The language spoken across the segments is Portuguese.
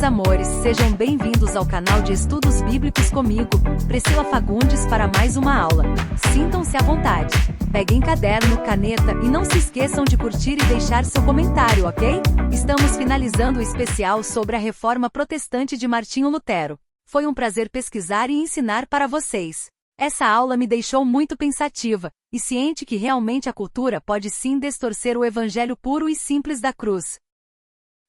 meus amores, sejam bem-vindos ao canal de Estudos Bíblicos comigo, Priscila Fagundes, para mais uma aula. Sintam-se à vontade. Peguem caderno, caneta e não se esqueçam de curtir e deixar seu comentário, ok? Estamos finalizando o especial sobre a Reforma Protestante de Martinho Lutero. Foi um prazer pesquisar e ensinar para vocês. Essa aula me deixou muito pensativa, e ciente que realmente a cultura pode sim distorcer o evangelho puro e simples da cruz.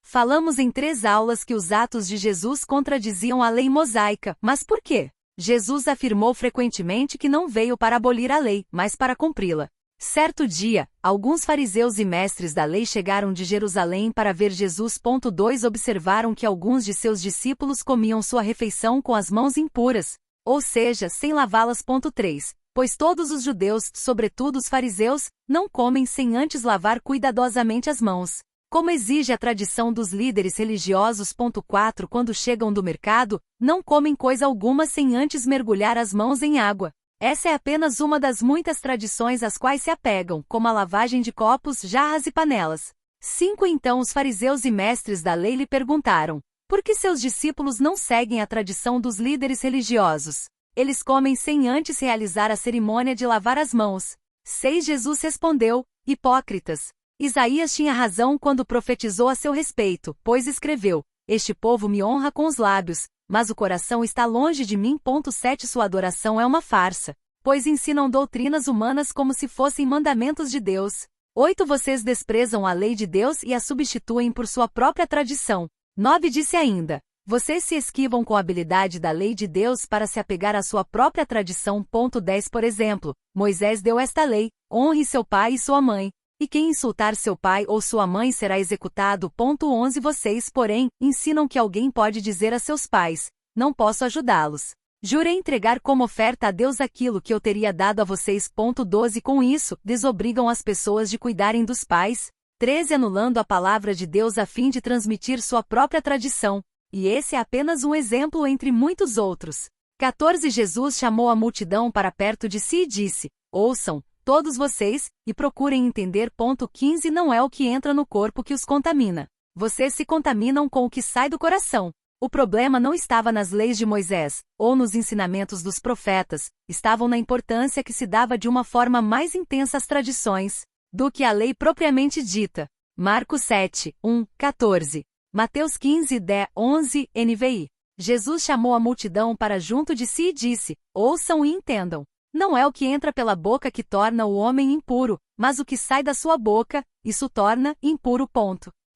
Falamos em 3 aulas que os atos de Jesus contradiziam a lei mosaica, mas por quê? Jesus afirmou frequentemente que não veio para abolir a lei, mas para cumpri-la. Certo dia, alguns fariseus e mestres da lei chegaram de Jerusalém para ver Jesus. 2 Observaram que alguns de seus discípulos comiam sua refeição com as mãos impuras, ou seja, sem lavá-las. 3 Pois todos os judeus, sobretudo os fariseus, não comem sem antes lavar cuidadosamente as mãos, como exige a tradição dos líderes religiosos. 4 Quando chegam do mercado, não comem coisa alguma sem antes mergulhar as mãos em água. Essa é apenas uma das muitas tradições às quais se apegam, como a lavagem de copos, jarras e panelas. 5 Então os fariseus e mestres da lei lhe perguntaram: por que seus discípulos não seguem a tradição dos líderes religiosos? Eles comem sem antes realizar a cerimônia de lavar as mãos. 6 Jesus respondeu: hipócritas! Isaías tinha razão quando profetizou a seu respeito, pois escreveu: este povo me honra com os lábios, mas o coração está longe de mim. 7 Sua adoração é uma farsa, pois ensinam doutrinas humanas como se fossem mandamentos de Deus. 8 Vocês desprezam a lei de Deus e a substituem por sua própria tradição. 9 Disse ainda: vocês se esquivam com a habilidade da lei de Deus para se apegar à sua própria tradição. 10 Por exemplo, Moisés deu esta lei: honre seu pai e sua mãe, e quem insultar seu pai ou sua mãe será executado. 11 Vocês, porém, ensinam que alguém pode dizer a seus pais: não posso ajudá-los. Jurei entregar como oferta a Deus aquilo que eu teria dado a vocês. 12 Com isso, desobrigam as pessoas de cuidarem dos pais. 13 Anulando a palavra de Deus a fim de transmitir sua própria tradição. E esse é apenas um exemplo entre muitos outros. 14 Jesus chamou a multidão para perto de si e disse: ouçam, todos vocês, e procurem entender. 15 Não é o que entra no corpo que os contamina. Vocês se contaminam com o que sai do coração. O problema não estava nas leis de Moisés, ou nos ensinamentos dos profetas, estavam na importância que se dava de uma forma mais intensa às tradições, do que a lei propriamente dita. Marcos 7, 14. Mateus 15, 11, NVI. Jesus chamou a multidão para junto de si e disse: ouçam e entendam. Não é o que entra pela boca que torna o homem impuro, mas o que sai da sua boca, isso torna impuro.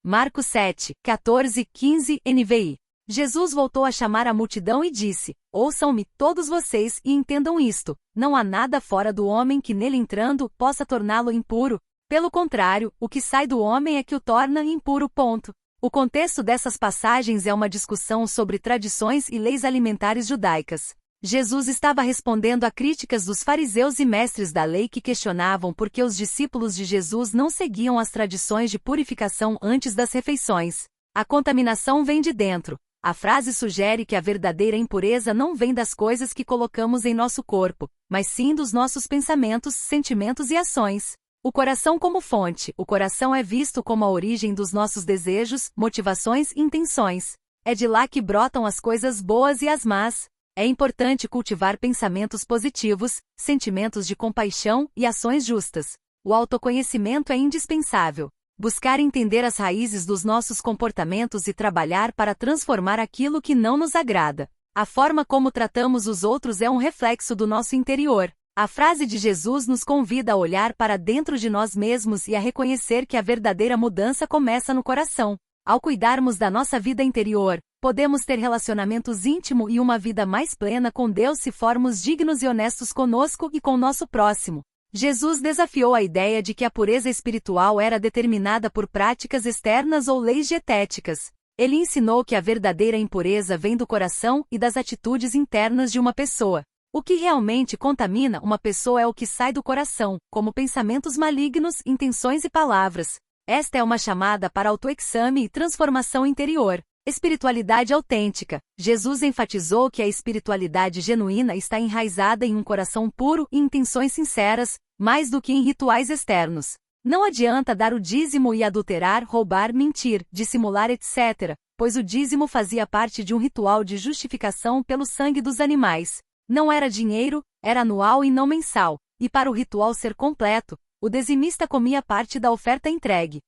Marcos 7, 14, 15, NVI. Jesus voltou a chamar a multidão e disse: ouçam-me todos vocês e entendam isto, não há nada fora do homem que nele entrando possa torná-lo impuro. Pelo contrário, o que sai do homem é que o torna impuro. O contexto dessas passagens é uma discussão sobre tradições e leis alimentares judaicas. Jesus estava respondendo a críticas dos fariseus e mestres da lei que questionavam por que os discípulos de Jesus não seguiam as tradições de purificação antes das refeições. A contaminação vem de dentro. A frase sugere que a verdadeira impureza não vem das coisas que colocamos em nosso corpo, mas sim dos nossos pensamentos, sentimentos e ações. O coração como fonte. O coração é visto como a origem dos nossos desejos, motivações e intenções. É de lá que brotam as coisas boas e as más. É importante cultivar pensamentos positivos, sentimentos de compaixão e ações justas. O autoconhecimento é indispensável. Buscar entender as raízes dos nossos comportamentos e trabalhar para transformar aquilo que não nos agrada. A forma como tratamos os outros é um reflexo do nosso interior. A frase de Jesus nos convida a olhar para dentro de nós mesmos e a reconhecer que a verdadeira mudança começa no coração. Ao cuidarmos da nossa vida interior, podemos ter relacionamentos íntimos e uma vida mais plena com Deus se formos dignos e honestos conosco e com o nosso próximo. Jesus desafiou a ideia de que a pureza espiritual era determinada por práticas externas ou leis dietéticas. Ele ensinou que a verdadeira impureza vem do coração e das atitudes internas de uma pessoa. O que realmente contamina uma pessoa é o que sai do coração, como pensamentos malignos, intenções e palavras. Esta é uma chamada para autoexame e transformação interior. Espiritualidade autêntica. Jesus enfatizou que a espiritualidade genuína está enraizada em um coração puro e intenções sinceras, mais do que em rituais externos. Não adianta dar o dízimo e adulterar, roubar, mentir, dissimular, etc., pois o dízimo fazia parte de um ritual de justificação pelo sangue dos animais. Não era dinheiro, era anual e não mensal, e para o ritual ser completo, o dizimista comia parte da oferta entregue.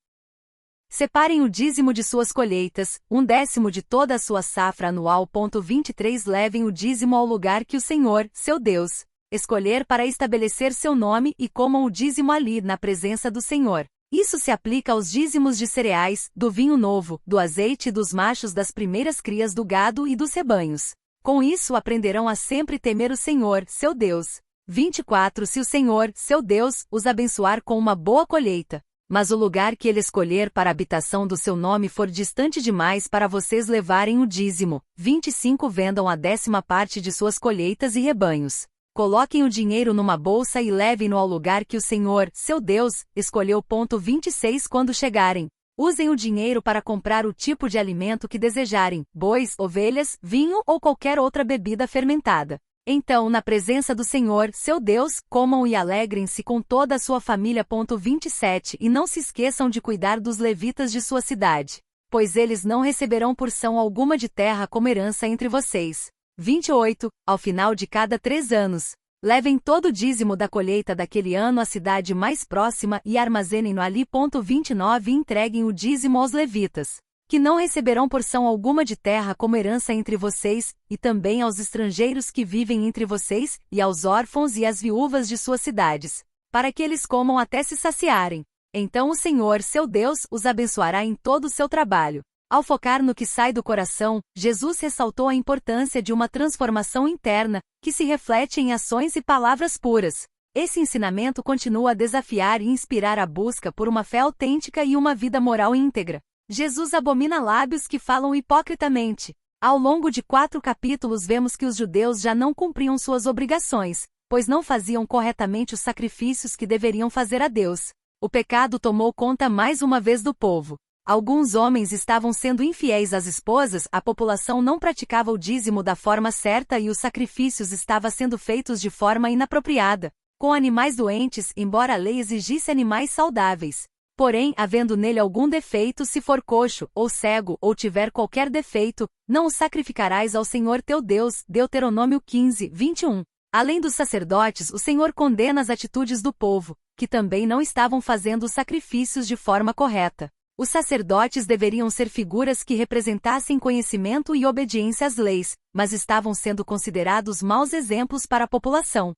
Separem o dízimo de suas colheitas, 1/10 de toda a sua safra anual. 23 Levem o dízimo ao lugar que o Senhor, seu Deus, escolher para estabelecer seu nome e comam o dízimo ali na presença do Senhor. Isso se aplica aos dízimos de cereais, do vinho novo, do azeite e dos machos das primeiras crias do gado e dos rebanhos. Com isso aprenderão a sempre temer o Senhor, seu Deus. 24 Se o Senhor, seu Deus, os abençoar com uma boa colheita, mas o lugar que ele escolher para a habitação do seu nome for distante demais para vocês levarem o dízimo, 25 Vendam a 10ª parte de suas colheitas e rebanhos. Coloquem o dinheiro numa bolsa e levem-no ao lugar que o Senhor, seu Deus, escolheu. 26 Quando chegarem, usem o dinheiro para comprar o tipo de alimento que desejarem, bois, ovelhas, vinho ou qualquer outra bebida fermentada. Então, na presença do Senhor, seu Deus, comam e alegrem-se com toda a sua família. 27 E não se esqueçam de cuidar dos levitas de sua cidade, pois eles não receberão porção alguma de terra como herança entre vocês. 28 Ao final de cada 3 anos, levem todo o dízimo da colheita daquele ano à cidade mais próxima e armazenem-no ali. 29 E entreguem o dízimo aos levitas, que não receberão porção alguma de terra como herança entre vocês, e também aos estrangeiros que vivem entre vocês, e aos órfãos e às viúvas de suas cidades, para que eles comam até se saciarem. Então o Senhor, seu Deus, os abençoará em todo o seu trabalho. Ao focar no que sai do coração, Jesus ressaltou a importância de uma transformação interna, que se reflete em ações e palavras puras. Esse ensinamento continua a desafiar e inspirar a busca por uma fé autêntica e uma vida moral íntegra. Jesus abomina lábios que falam hipocritamente. Ao longo de 4 capítulos vemos que os judeus já não cumpriam suas obrigações, pois não faziam corretamente os sacrifícios que deveriam fazer a Deus. O pecado tomou conta mais uma vez do povo. Alguns homens estavam sendo infiéis às esposas, a população não praticava o dízimo da forma certa e os sacrifícios estavam sendo feitos de forma inapropriada, com animais doentes, embora a lei exigisse animais saudáveis. Porém, havendo nele algum defeito, se for coxo, ou cego, ou tiver qualquer defeito, não o sacrificarás ao Senhor teu Deus. Deuteronômio 15:21. Além dos sacerdotes, o Senhor condena as atitudes do povo, que também não estavam fazendo os sacrifícios de forma correta. Os sacerdotes deveriam ser figuras que representassem conhecimento e obediência às leis, mas estavam sendo considerados maus exemplos para a população.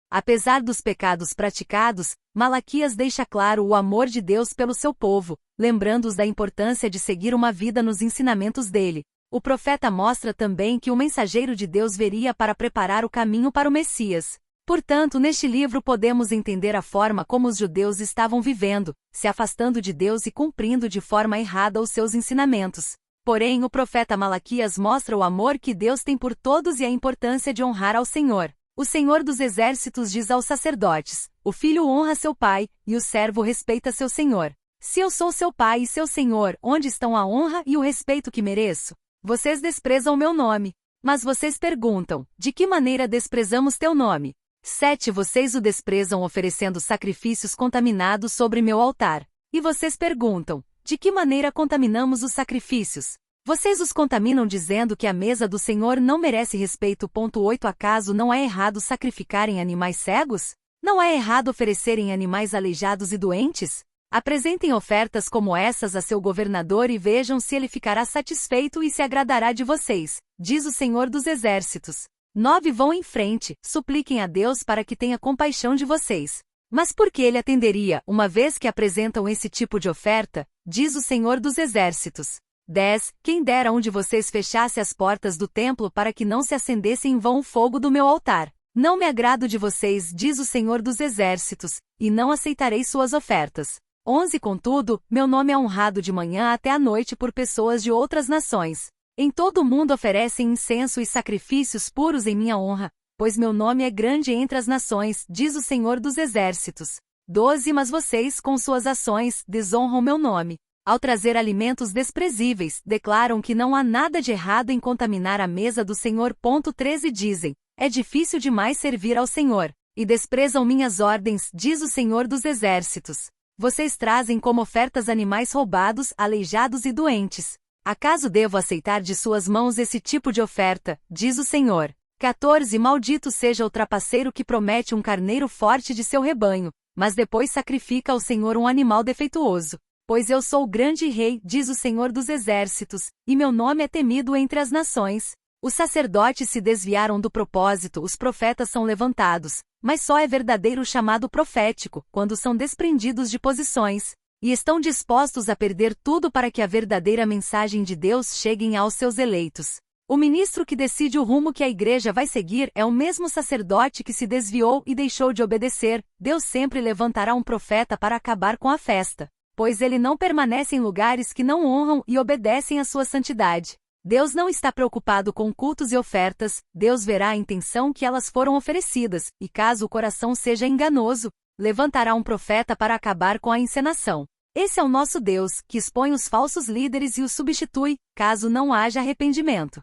Apesar dos pecados praticados, Malaquias deixa claro o amor de Deus pelo seu povo, lembrando-os da importância de seguir uma vida nos ensinamentos dele. O profeta mostra também que o mensageiro de Deus viria para preparar o caminho para o Messias. Portanto, neste livro podemos entender a forma como os judeus estavam vivendo, se afastando de Deus e cumprindo de forma errada os seus ensinamentos. Porém, o profeta Malaquias mostra o amor que Deus tem por todos e a importância de honrar ao Senhor. O Senhor dos Exércitos diz aos sacerdotes: o filho honra seu pai, e o servo respeita seu senhor. Se eu sou seu pai e seu senhor, onde estão a honra e o respeito que mereço? Vocês desprezam meu nome. Mas vocês perguntam: de que maneira desprezamos teu nome? 7 Vocês o desprezam oferecendo sacrifícios contaminados sobre meu altar. E vocês perguntam: de que maneira contaminamos os sacrifícios? Vocês os contaminam dizendo que a mesa do Senhor não merece respeito. 8 Acaso não é errado sacrificarem animais cegos? Não é errado oferecerem animais aleijados e doentes? Apresentem ofertas como essas a seu governador e vejam se ele ficará satisfeito e se agradará de vocês, diz o Senhor dos Exércitos. 9 Vão em frente, supliquem a Deus para que tenha compaixão de vocês. Mas por que ele atenderia, uma vez que apresentam esse tipo de oferta? Diz o Senhor dos Exércitos. 10 Quem dera um de vocês fechasse as portas do templo para que não se acendesse em vão o fogo do meu altar. Não me agrado de vocês, diz o Senhor dos Exércitos, e não aceitarei suas ofertas. 11 Contudo, meu nome é honrado de manhã até à noite por pessoas de outras nações. Em todo o mundo oferecem incenso e sacrifícios puros em minha honra, pois meu nome é grande entre as nações, diz o Senhor dos Exércitos. 12 Mas vocês, com suas ações, desonram meu nome. Ao trazer alimentos desprezíveis, declaram que não há nada de errado em contaminar a mesa do Senhor. 13 Dizem: é difícil demais servir ao Senhor, e desprezam minhas ordens, diz o Senhor dos Exércitos. Vocês trazem como ofertas animais roubados, aleijados e doentes. Acaso devo aceitar de suas mãos esse tipo de oferta, diz o Senhor. 14 Maldito seja o trapaceiro que promete um carneiro forte de seu rebanho, mas depois sacrifica ao Senhor um animal defeituoso. Pois eu sou o grande rei, diz o Senhor dos exércitos, e meu nome é temido entre as nações. Os sacerdotes se desviaram do propósito, os profetas são levantados, mas só é verdadeiro o chamado profético, quando são desprendidos de posições, e estão dispostos a perder tudo para que a verdadeira mensagem de Deus chegue aos seus eleitos. O ministro que decide o rumo que a igreja vai seguir é o mesmo sacerdote que se desviou e deixou de obedecer. Deus sempre levantará um profeta para acabar com a festa, pois ele não permanece em lugares que não honram e obedecem à sua santidade. Deus não está preocupado com cultos e ofertas, Deus verá a intenção que elas foram oferecidas, e caso o coração seja enganoso, levantará um profeta para acabar com a encenação. Esse é o nosso Deus, que expõe os falsos líderes e os substitui, caso não haja arrependimento.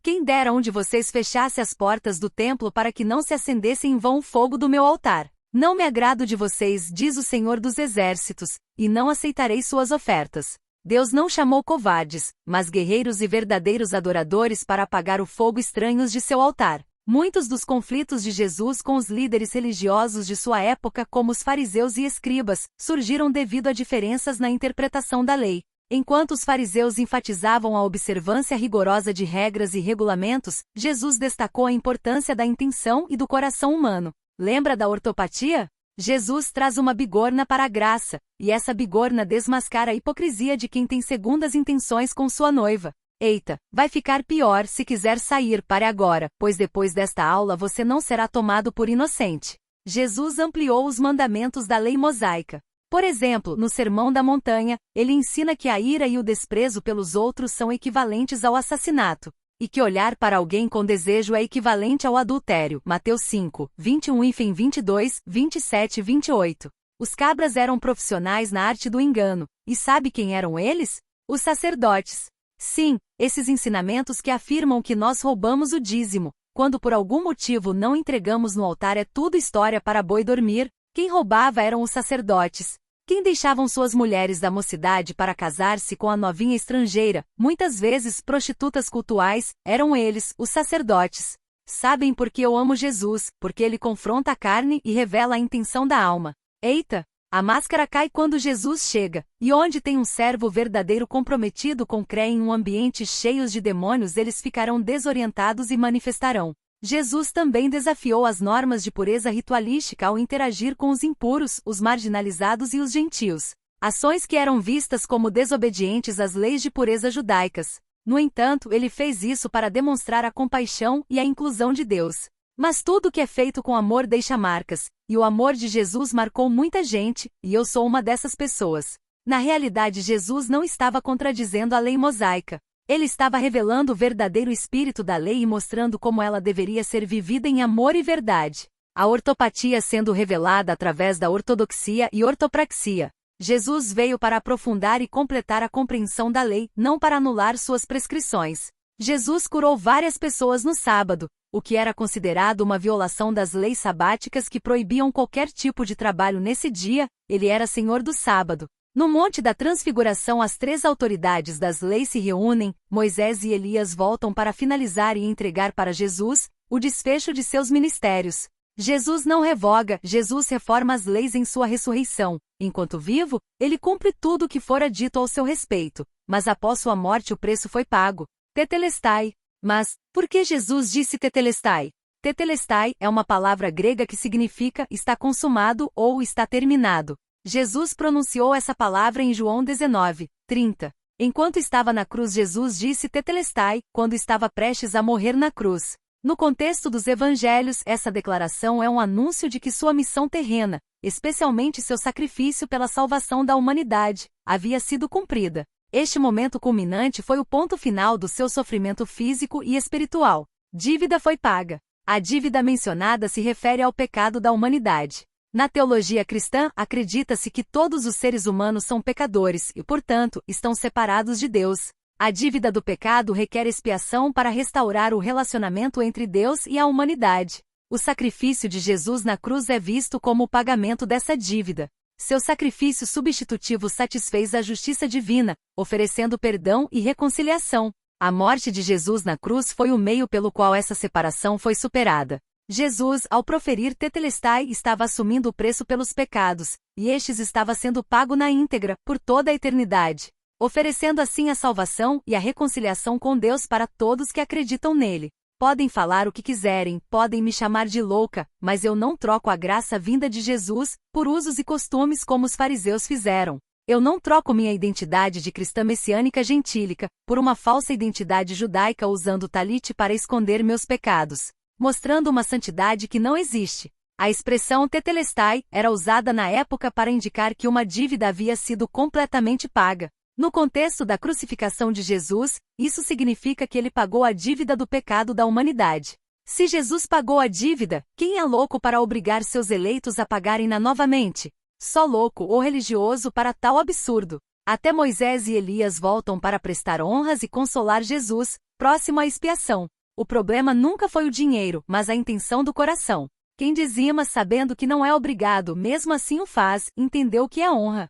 Quem dera um de vocês fechasse as portas do templo para que não se acendesse em vão o fogo do meu altar. Não me agrado de vocês, diz o Senhor dos exércitos, e não aceitarei suas ofertas. Deus não chamou covardes, mas guerreiros e verdadeiros adoradores para apagar o fogo estranhos de seu altar. Muitos dos conflitos de Jesus com os líderes religiosos de sua época, como os fariseus e escribas, surgiram devido a diferenças na interpretação da lei. Enquanto os fariseus enfatizavam a observância rigorosa de regras e regulamentos, Jesus destacou a importância da intenção e do coração humano. Lembra da ortopatia? Jesus traz uma bigorna para a graça, e essa bigorna desmascara a hipocrisia de quem tem segundas intenções com sua noiva. Eita, vai ficar pior se quiser sair, pare agora, pois depois desta aula você não será tomado por inocente. Jesus ampliou os mandamentos da lei mosaica. Por exemplo, no Sermão da Montanha, ele ensina que a ira e o desprezo pelos outros são equivalentes ao assassinato, e que olhar para alguém com desejo é equivalente ao adultério. Mateus 5, 21 e 22, 27 e 28. Os cabras eram profissionais na arte do engano, e sabe quem eram eles? Os sacerdotes. Sim, esses ensinamentos que afirmam que nós roubamos o dízimo, quando por algum motivo não entregamos no altar é tudo história para boi dormir. Quem roubava eram os sacerdotes. Quem deixavam suas mulheres da mocidade para casar-se com a novinha estrangeira, muitas vezes prostitutas cultuais, eram eles, os sacerdotes. Sabem por que eu amo Jesus? Porque ele confronta a carne e revela a intenção da alma. Eita! A máscara cai quando Jesus chega, e onde tem um servo verdadeiro comprometido com crer em um ambiente cheio de demônios, eles ficarão desorientados e manifestarão. Jesus também desafiou as normas de pureza ritualística ao interagir com os impuros, os marginalizados e os gentios. Ações que eram vistas como desobedientes às leis de pureza judaicas. No entanto, ele fez isso para demonstrar a compaixão e a inclusão de Deus. Mas tudo que é feito com amor deixa marcas, e o amor de Jesus marcou muita gente, e eu sou uma dessas pessoas. Na realidade, Jesus não estava contradizendo a lei mosaica. Ele estava revelando o verdadeiro espírito da lei e mostrando como ela deveria ser vivida em amor e verdade. A ortopatia sendo revelada através da ortodoxia e ortopraxia. Jesus veio para aprofundar e completar a compreensão da lei, não para anular suas prescrições. Jesus curou várias pessoas no sábado, o que era considerado uma violação das leis sabáticas que proibiam qualquer tipo de trabalho nesse dia. Ele era Senhor do sábado. No Monte da Transfiguração, as três autoridades das leis se reúnem, Moisés e Elias voltam para finalizar e entregar para Jesus o desfecho de seus ministérios. Jesus não revoga, Jesus reforma as leis em sua ressurreição. Enquanto vivo, ele cumpre tudo o que fora dito ao seu respeito, mas após sua morte o preço foi pago. Tetelestai. Mas, por que Jesus disse tetelestai? Tetelestai é uma palavra grega que significa está consumado ou está terminado. Jesus pronunciou essa palavra em João 19, 30. Enquanto estava na cruz, Jesus disse tetelestai, quando estava prestes a morrer na cruz. No contexto dos evangelhos, essa declaração é um anúncio de que sua missão terrena, especialmente seu sacrifício pela salvação da humanidade, havia sido cumprida. Este momento culminante foi o ponto final do seu sofrimento físico e espiritual. Dívida foi paga. A dívida mencionada se refere ao pecado da humanidade. Na teologia cristã, acredita-se que todos os seres humanos são pecadores e, portanto, estão separados de Deus. A dívida do pecado requer expiação para restaurar o relacionamento entre Deus e a humanidade. O sacrifício de Jesus na cruz é visto como o pagamento dessa dívida. Seu sacrifício substitutivo satisfez a justiça divina, oferecendo perdão e reconciliação. A morte de Jesus na cruz foi o meio pelo qual essa separação foi superada. Jesus, ao proferir Tetelestai, estava assumindo o preço pelos pecados, e estes estava sendo pago na íntegra, por toda a eternidade, oferecendo assim a salvação e a reconciliação com Deus para todos que acreditam nele. Podem falar o que quiserem, podem me chamar de louca, mas eu não troco a graça vinda de Jesus por usos e costumes como os fariseus fizeram. Eu não troco minha identidade de cristã messiânica gentílica por uma falsa identidade judaica usando talite para esconder meus pecados, mostrando uma santidade que não existe. A expressão tetelestai era usada na época para indicar que uma dívida havia sido completamente paga. No contexto da crucificação de Jesus, isso significa que ele pagou a dívida do pecado da humanidade. Se Jesus pagou a dívida, quem é louco para obrigar seus eleitos a pagarem-na novamente? Só louco ou religioso para tal absurdo. Até Moisés e Elias voltam para prestar honras e consolar Jesus, próximo à expiação. O problema nunca foi o dinheiro, mas a intenção do coração. Quem dizima sabendo que não é obrigado, mesmo assim o faz, entendeu o que é honra.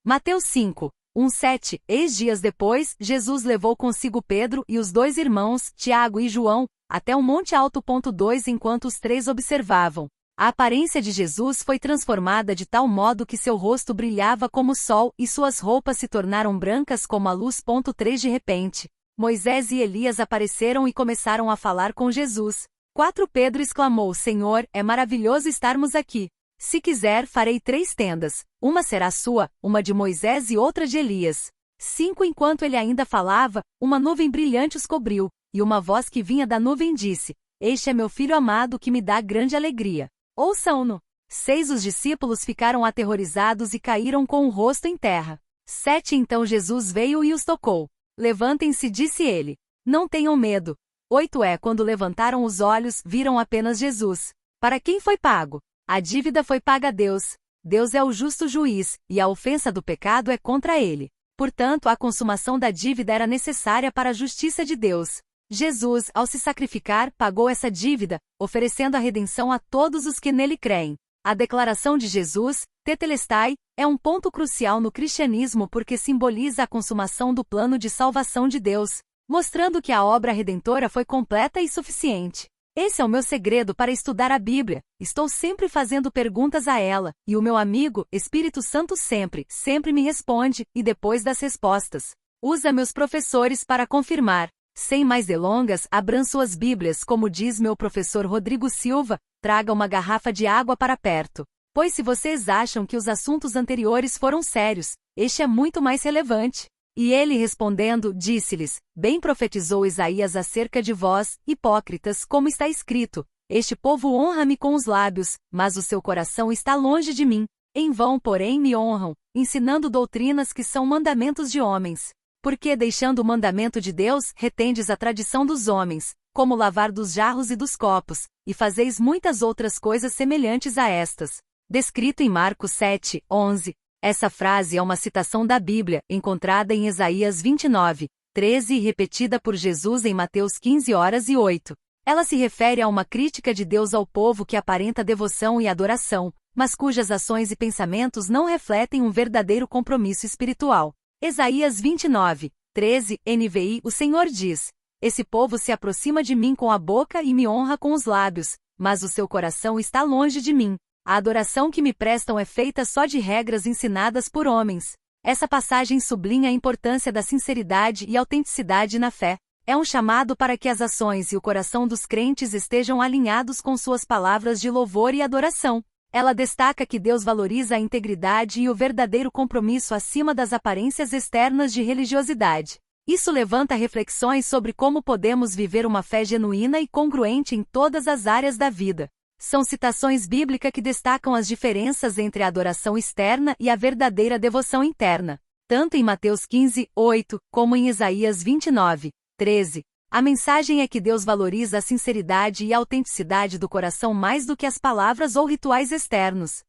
Mateus 5. 1:7. Eis dias depois, Jesus levou consigo Pedro e os dois irmãos, Tiago e João, até um monte alto. 2 Enquanto os três observavam, a aparência de Jesus foi transformada de tal modo que seu rosto brilhava como o sol e suas roupas se tornaram brancas como a luz. 3 De repente, Moisés e Elias apareceram e começaram a falar com Jesus. 4 Pedro exclamou: Senhor, é maravilhoso estarmos aqui. Se quiser, farei 3 tendas, uma será sua, uma de Moisés e outra de Elias. 5 Enquanto ele ainda falava, uma nuvem brilhante os cobriu, e uma voz que vinha da nuvem disse: Este é meu filho amado que me dá grande alegria. Ouçam-no. 6 Os discípulos ficaram aterrorizados e caíram com o rosto em terra. 7 Então Jesus veio e os tocou. Levantem-se, disse ele. Não tenham medo. 8 Quando levantaram os olhos, viram apenas Jesus. Para quem foi pago? A dívida foi paga a Deus. Deus é o justo juiz, e a ofensa do pecado é contra ele. Portanto, a consumação da dívida era necessária para a justiça de Deus. Jesus, ao se sacrificar, pagou essa dívida, oferecendo a redenção a todos os que nele creem. A declaração de Jesus, tetelestai, é um ponto crucial no cristianismo porque simboliza a consumação do plano de salvação de Deus, mostrando que a obra redentora foi completa e suficiente. Esse é o meu segredo para estudar a Bíblia. Estou sempre fazendo perguntas a ela, e o meu amigo, Espírito Santo sempre me responde, e depois das respostas, usa meus professores para confirmar. Sem mais delongas, abram suas Bíblias, como diz meu professor Rodrigo Silva, traga uma garrafa de água para perto. Pois se vocês acham que os assuntos anteriores foram sérios, este é muito mais relevante. E ele respondendo, disse-lhes: Bem profetizou Isaías acerca de vós, hipócritas, como está escrito: Este povo honra-me com os lábios, mas o seu coração está longe de mim. Em vão, porém, me honram, ensinando doutrinas que são mandamentos de homens. Porque, deixando o mandamento de Deus, retendes a tradição dos homens, como o lavar dos jarros e dos copos, e fazeis muitas outras coisas semelhantes a estas. Descrito em Marcos 7, 11. Essa frase é uma citação da Bíblia, encontrada em Isaías 29, 13 e repetida por Jesus em Mateus 15:08. Ela se refere a uma crítica de Deus ao povo que aparenta devoção e adoração, mas cujas ações e pensamentos não refletem um verdadeiro compromisso espiritual. Isaías 29, 13, NVI. O Senhor diz: Esse povo se aproxima de mim com a boca e me honra com os lábios, mas o seu coração está longe de mim. A adoração que me prestam é feita só de regras ensinadas por homens. Essa passagem sublinha a importância da sinceridade e autenticidade na fé. É um chamado para que as ações e o coração dos crentes estejam alinhados com suas palavras de louvor e adoração. Ela destaca que Deus valoriza a integridade e o verdadeiro compromisso acima das aparências externas de religiosidade. Isso levanta reflexões sobre como podemos viver uma fé genuína e congruente em todas as áreas da vida. São citações bíblicas que destacam as diferenças entre a adoração externa e a verdadeira devoção interna, tanto em Mateus 15, 8, como em Isaías 29, 13. A mensagem é que Deus valoriza a sinceridade e a autenticidade do coração mais do que as palavras ou rituais externos.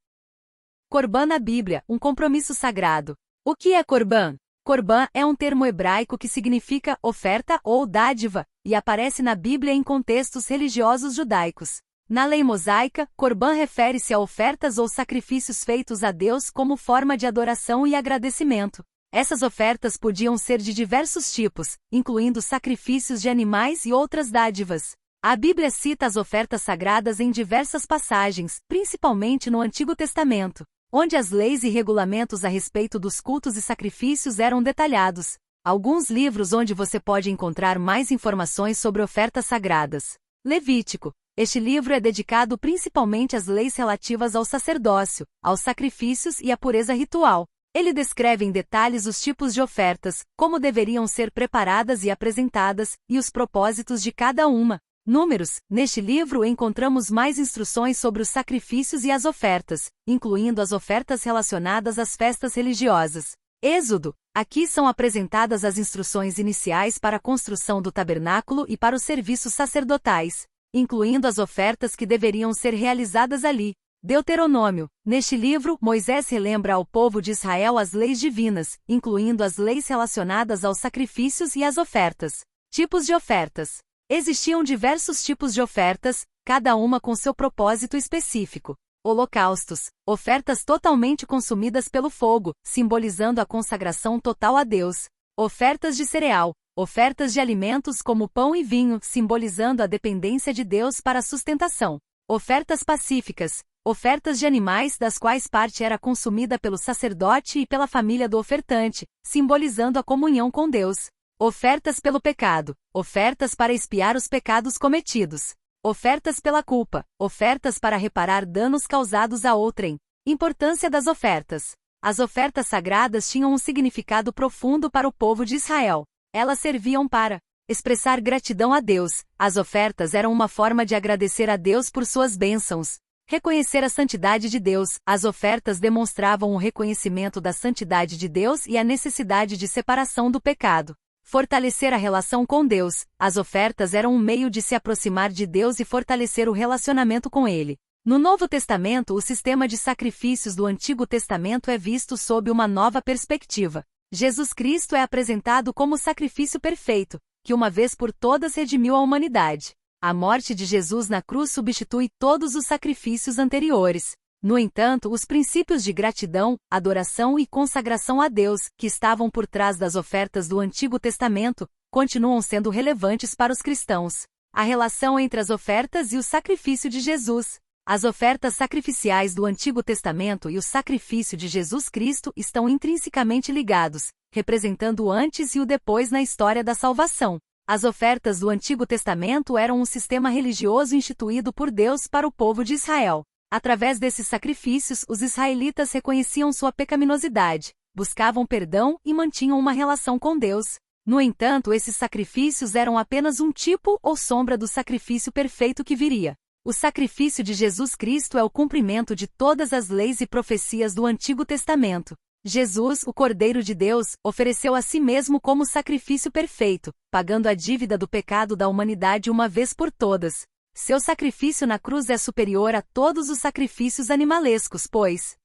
Corban na Bíblia, um compromisso sagrado. O que é Corban? Corban é um termo hebraico que significa oferta ou dádiva, e aparece na Bíblia em contextos religiosos judaicos. Na lei mosaica, Corban refere-se a ofertas ou sacrifícios feitos a Deus como forma de adoração e agradecimento. Essas ofertas podiam ser de diversos tipos, incluindo sacrifícios de animais e outras dádivas. A Bíblia cita as ofertas sagradas em diversas passagens, principalmente no Antigo Testamento, onde as leis e regulamentos a respeito dos cultos e sacrifícios eram detalhados. Alguns livros onde você pode encontrar mais informações sobre ofertas sagradas. Levítico. Este livro é dedicado principalmente às leis relativas ao sacerdócio, aos sacrifícios e à pureza ritual. Ele descreve em detalhes os tipos de ofertas, como deveriam ser preparadas e apresentadas, e os propósitos de cada uma. Números. Neste livro encontramos mais instruções sobre os sacrifícios e as ofertas, incluindo as ofertas relacionadas às festas religiosas. Êxodo. Aqui são apresentadas as instruções iniciais para a construção do tabernáculo e para os serviços sacerdotais, incluindo as ofertas que deveriam ser realizadas ali. Deuteronômio. Neste livro, Moisés relembra ao povo de Israel as leis divinas, incluindo as leis relacionadas aos sacrifícios e às ofertas. Tipos de ofertas. Existiam diversos tipos de ofertas, cada uma com seu propósito específico. Holocaustos. Ofertas totalmente consumidas pelo fogo, simbolizando a consagração total a Deus. Ofertas de cereal. Ofertas de alimentos como pão e vinho, simbolizando a dependência de Deus para a sustentação. Ofertas pacíficas. Ofertas de animais das quais parte era consumida pelo sacerdote e pela família do ofertante, simbolizando a comunhão com Deus. Ofertas pelo pecado. Ofertas para expiar os pecados cometidos. Ofertas pela culpa. Ofertas para reparar danos causados a outrem. Importância das ofertas. As ofertas sagradas tinham um significado profundo para o povo de Israel. Elas serviam para expressar gratidão a Deus. As ofertas eram uma forma de agradecer a Deus por suas bênçãos. Reconhecer a santidade de Deus. As ofertas demonstravam o reconhecimento da santidade de Deus e a necessidade de separação do pecado. Fortalecer a relação com Deus. As ofertas eram um meio de se aproximar de Deus e fortalecer o relacionamento com Ele. No Novo Testamento, o sistema de sacrifícios do Antigo Testamento é visto sob uma nova perspectiva. Jesus Cristo é apresentado como o sacrifício perfeito, que uma vez por todas redimiu a humanidade. A morte de Jesus na cruz substitui todos os sacrifícios anteriores. No entanto, os princípios de gratidão, adoração e consagração a Deus, que estavam por trás das ofertas do Antigo Testamento, continuam sendo relevantes para os cristãos. A relação entre as ofertas e o sacrifício de Jesus. As ofertas sacrificiais do Antigo Testamento e o sacrifício de Jesus Cristo estão intrinsecamente ligados, representando o antes e o depois na história da salvação. As ofertas do Antigo Testamento eram um sistema religioso instituído por Deus para o povo de Israel. Através desses sacrifícios, os israelitas reconheciam sua pecaminosidade, buscavam perdão e mantinham uma relação com Deus. No entanto, esses sacrifícios eram apenas um tipo ou sombra do sacrifício perfeito que viria. O sacrifício de Jesus Cristo é o cumprimento de todas as leis e profecias do Antigo Testamento. Jesus, o Cordeiro de Deus, ofereceu a si mesmo como sacrifício perfeito, pagando a dívida do pecado da humanidade uma vez por todas. Seu sacrifício na cruz é superior a todos os sacrifícios animalescos, pois,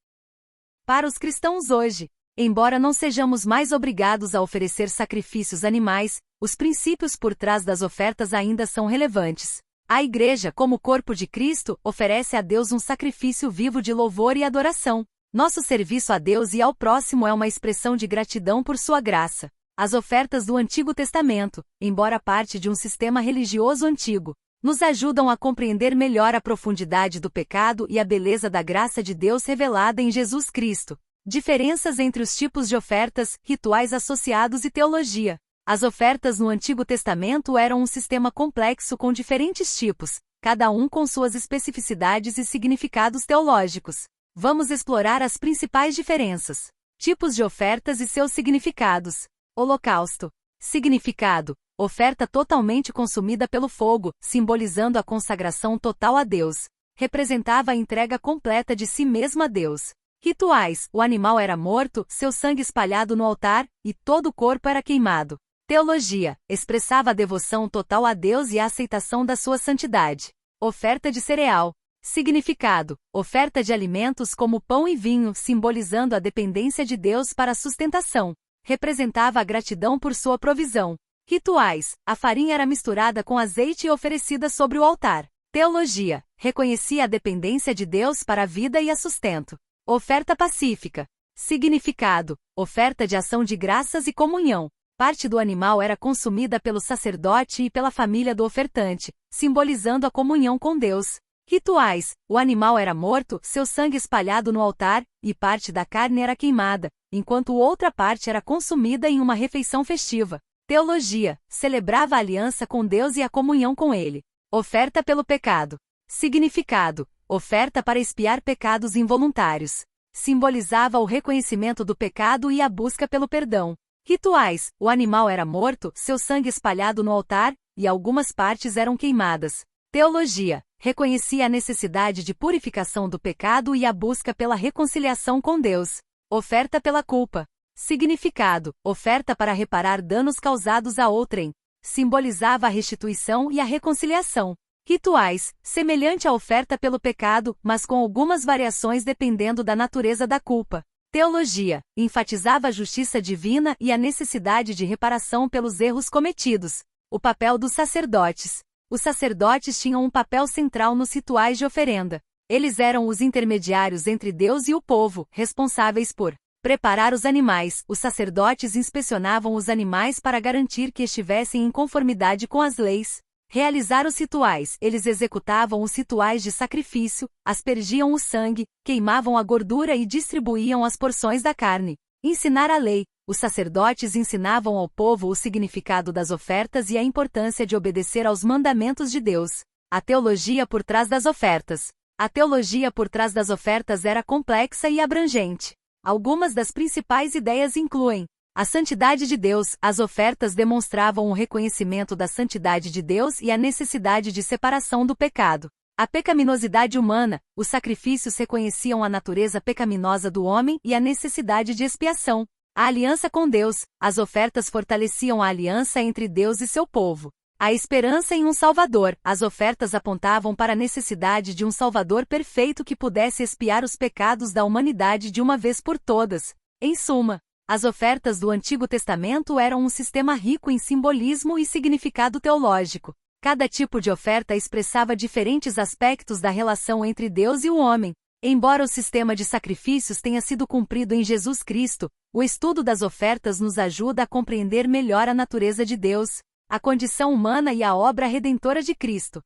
para os cristãos hoje, embora não sejamos mais obrigados a oferecer sacrifícios animais, os princípios por trás das ofertas ainda são relevantes. A Igreja, como corpo de Cristo, oferece a Deus um sacrifício vivo de louvor e adoração. Nosso serviço a Deus e ao próximo é uma expressão de gratidão por sua graça. As ofertas do Antigo Testamento, embora parte de um sistema religioso antigo, nos ajudam a compreender melhor a profundidade do pecado e a beleza da graça de Deus revelada em Jesus Cristo. Diferenças entre os tipos de ofertas, rituais associados e teologia. As ofertas no Antigo Testamento eram um sistema complexo com diferentes tipos, cada um com suas especificidades e significados teológicos. Vamos explorar as principais diferenças. Tipos de ofertas e seus significados. Holocausto. Significado: oferta totalmente consumida pelo fogo, simbolizando a consagração total a Deus. Representava a entrega completa de si mesmo a Deus. Rituais: o animal era morto, seu sangue espalhado no altar, e todo o corpo era queimado. Teologia: expressava a devoção total a Deus e a aceitação da sua santidade. Oferta de cereal. Significado: oferta de alimentos como pão e vinho, simbolizando a dependência de Deus para a sustentação. Representava a gratidão por sua provisão. Rituais: a farinha era misturada com azeite e oferecida sobre o altar. Teologia. Reconhecia a dependência de Deus para a vida e a sustento. Oferta pacífica. Significado. Oferta de ação de graças e comunhão. Parte do animal era consumida pelo sacerdote e pela família do ofertante, simbolizando a comunhão com Deus. Rituais. O animal era morto, seu sangue espalhado no altar, e parte da carne era queimada, enquanto outra parte era consumida em uma refeição festiva. Teologia. Celebrava a aliança com Deus e a comunhão com Ele. Oferta pelo pecado. Significado. Oferta para expiar pecados involuntários. Simbolizava o reconhecimento do pecado e a busca pelo perdão. Rituais. O animal era morto, seu sangue espalhado no altar, e algumas partes eram queimadas. Teologia. Reconhecia a necessidade de purificação do pecado e a busca pela reconciliação com Deus. Oferta pela culpa. Significado. Oferta para reparar danos causados a outrem. Simbolizava a restituição e a reconciliação. Rituais. Semelhante à oferta pelo pecado, mas com algumas variações dependendo da natureza da culpa. Teologia. Enfatizava a justiça divina e a necessidade de reparação pelos erros cometidos. O papel dos sacerdotes. Os sacerdotes tinham um papel central nos rituais de oferenda. Eles eram os intermediários entre Deus e o povo, responsáveis por preparar os animais. Os sacerdotes inspecionavam os animais para garantir que estivessem em conformidade com as leis. Realizar os rituais. Eles executavam os rituais de sacrifício, aspergiam o sangue, queimavam a gordura e distribuíam as porções da carne. Ensinar a lei. Os sacerdotes ensinavam ao povo o significado das ofertas e a importância de obedecer aos mandamentos de Deus. A teologia por trás das ofertas. A teologia por trás das ofertas era complexa e abrangente. Algumas das principais ideias incluem a santidade de Deus. As ofertas demonstravam o reconhecimento da santidade de Deus e a necessidade de separação do pecado. A pecaminosidade humana. Os sacrifícios reconheciam a natureza pecaminosa do homem e a necessidade de expiação. A aliança com Deus. As ofertas fortaleciam a aliança entre Deus e seu povo. A esperança em um Salvador. As ofertas apontavam para a necessidade de um Salvador perfeito que pudesse expiar os pecados da humanidade de uma vez por todas. Em suma, as ofertas do Antigo Testamento eram um sistema rico em simbolismo e significado teológico. Cada tipo de oferta expressava diferentes aspectos da relação entre Deus e o homem. Embora o sistema de sacrifícios tenha sido cumprido em Jesus Cristo, o estudo das ofertas nos ajuda a compreender melhor a natureza de Deus, a condição humana e a obra redentora de Cristo.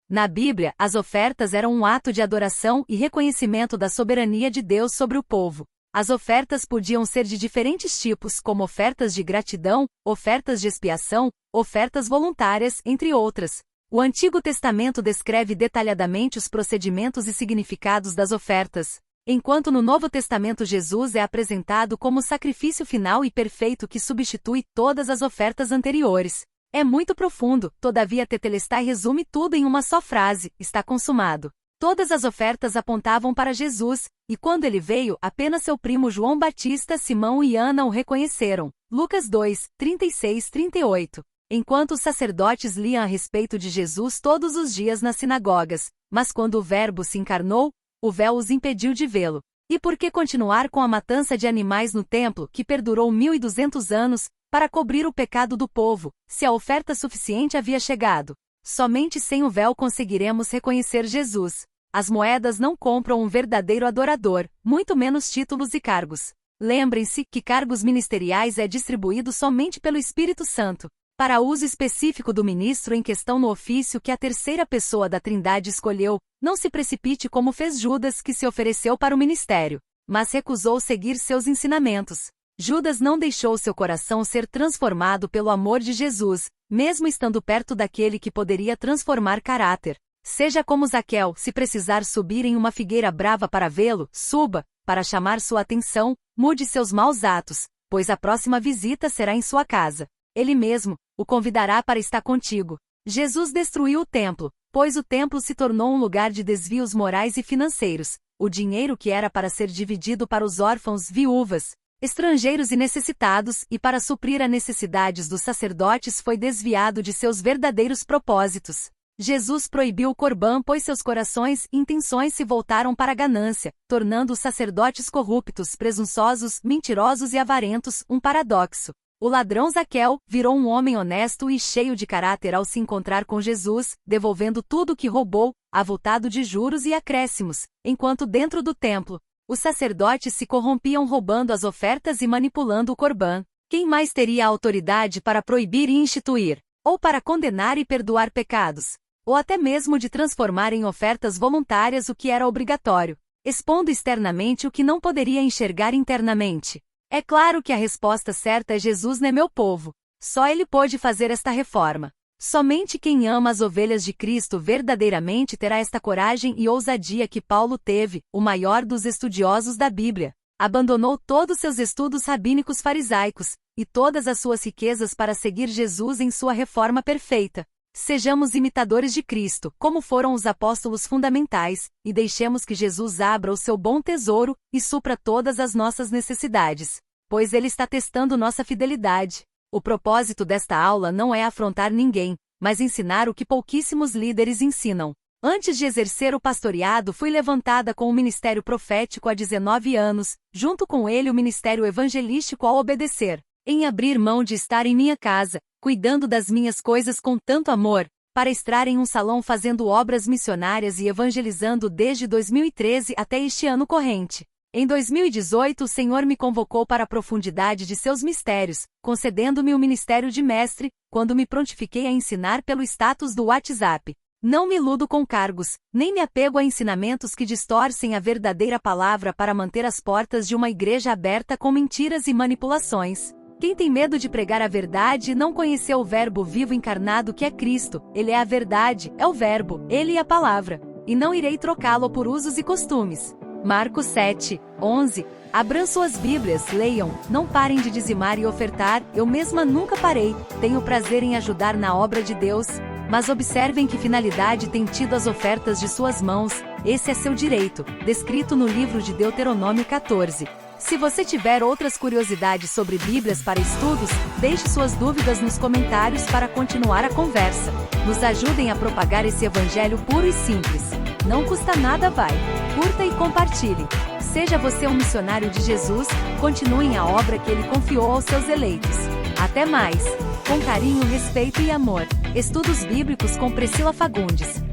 Na Bíblia, as ofertas eram um ato de adoração e reconhecimento da soberania de Deus sobre o povo. As ofertas podiam ser de diferentes tipos, como ofertas de gratidão, ofertas de expiação, ofertas voluntárias, entre outras. O Antigo Testamento descreve detalhadamente os procedimentos e significados das ofertas, enquanto no Novo Testamento Jesus é apresentado como o sacrifício final e perfeito que substitui todas as ofertas anteriores. É muito profundo, todavia Tetelestai resume tudo em uma só frase: está consumado. Todas as ofertas apontavam para Jesus, e quando ele veio, apenas seu primo João Batista, Simão e Ana o reconheceram. Lucas 2, 36-38. Enquanto os sacerdotes liam a respeito de Jesus todos os dias nas sinagogas, mas quando o Verbo se encarnou, o véu os impediu de vê-lo. E por que continuar com a matança de animais no templo, que perdurou 1200 anos, para cobrir o pecado do povo, se a oferta suficiente havia chegado? Somente sem o véu conseguiremos reconhecer Jesus. As moedas não compram um verdadeiro adorador, muito menos títulos e cargos. Lembrem-se que cargos ministeriais é distribuído somente pelo Espírito Santo, para uso específico do ministro em questão no ofício que a terceira pessoa da Trindade escolheu. Não se precipite como fez Judas, que se ofereceu para o ministério, mas recusou seguir seus ensinamentos. Judas não deixou seu coração ser transformado pelo amor de Jesus, mesmo estando perto daquele que poderia transformar caráter. Seja como Zaqueu, se precisar subir em uma figueira brava para vê-lo, suba, para chamar sua atenção, mude seus maus atos, pois a próxima visita será em sua casa. Ele mesmo o convidará para estar contigo. Jesus destruiu o templo, pois o templo se tornou um lugar de desvios morais e financeiros. O dinheiro que era para ser dividido para os órfãos, viúvas, estrangeiros e necessitados, e para suprir as necessidades dos sacerdotes foi desviado de seus verdadeiros propósitos. Jesus proibiu o corbã, pois seus corações e intenções se voltaram para a ganância, tornando os sacerdotes corruptos, presunçosos, mentirosos e avarentos, um paradoxo. O ladrão Zaqueu virou um homem honesto e cheio de caráter ao se encontrar com Jesus, devolvendo tudo o que roubou, avultado de juros e acréscimos, enquanto dentro do templo, os sacerdotes se corrompiam roubando as ofertas e manipulando o corbã. Quem mais teria a autoridade para proibir e instituir, ou para condenar e perdoar pecados, ou até mesmo de transformar em ofertas voluntárias o que era obrigatório, expondo externamente o que não poderia enxergar internamente? É claro que a resposta certa é Jesus, né, meu povo? Só Ele pôde fazer esta reforma. Somente quem ama as ovelhas de Cristo verdadeiramente terá esta coragem e ousadia que Paulo teve, o maior dos estudiosos da Bíblia. Abandonou todos seus estudos rabínicos farisaicos, e todas as suas riquezas para seguir Jesus em sua reforma perfeita. Sejamos imitadores de Cristo, como foram os apóstolos fundamentais, e deixemos que Jesus abra o seu bom tesouro e supra todas as nossas necessidades, pois Ele está testando nossa fidelidade. O propósito desta aula não é afrontar ninguém, mas ensinar o que pouquíssimos líderes ensinam. Antes de exercer o pastoreado, fui levantada com o ministério profético há 19 anos, junto com ele o ministério evangelístico ao obedecer, em abrir mão de estar em minha casa, cuidando das minhas coisas com tanto amor, para estar em um salão fazendo obras missionárias e evangelizando desde 2013 até este ano corrente. Em 2018 o Senhor me convocou para a profundidade de seus mistérios, concedendo-me o ministério de mestre, quando me prontifiquei a ensinar pelo status do WhatsApp. Não me iludo com cargos, nem me apego a ensinamentos que distorcem a verdadeira palavra para manter as portas de uma igreja aberta com mentiras e manipulações. Quem tem medo de pregar a verdade não conheceu o Verbo vivo encarnado que é Cristo. Ele é a verdade, é o Verbo, Ele é a palavra. E não irei trocá-lo por usos e costumes. Marcos 7, 11. Abram suas Bíblias, leiam, não parem de dizimar e ofertar, eu mesma nunca parei, tenho prazer em ajudar na obra de Deus, mas observem que finalidade têm tido as ofertas de suas mãos, esse é seu direito, descrito no livro de Deuteronômio 14. Se você tiver outras curiosidades sobre Bíblias para estudos, deixe suas dúvidas nos comentários para continuar a conversa. Nos ajudem a propagar esse evangelho puro e simples. Não custa nada, vai. Curta e compartilhe. Seja você um missionário de Jesus, continuem a obra que Ele confiou aos seus eleitos. Até mais! Com carinho, respeito e amor. Estudos Bíblicos com Priscila Fagundes.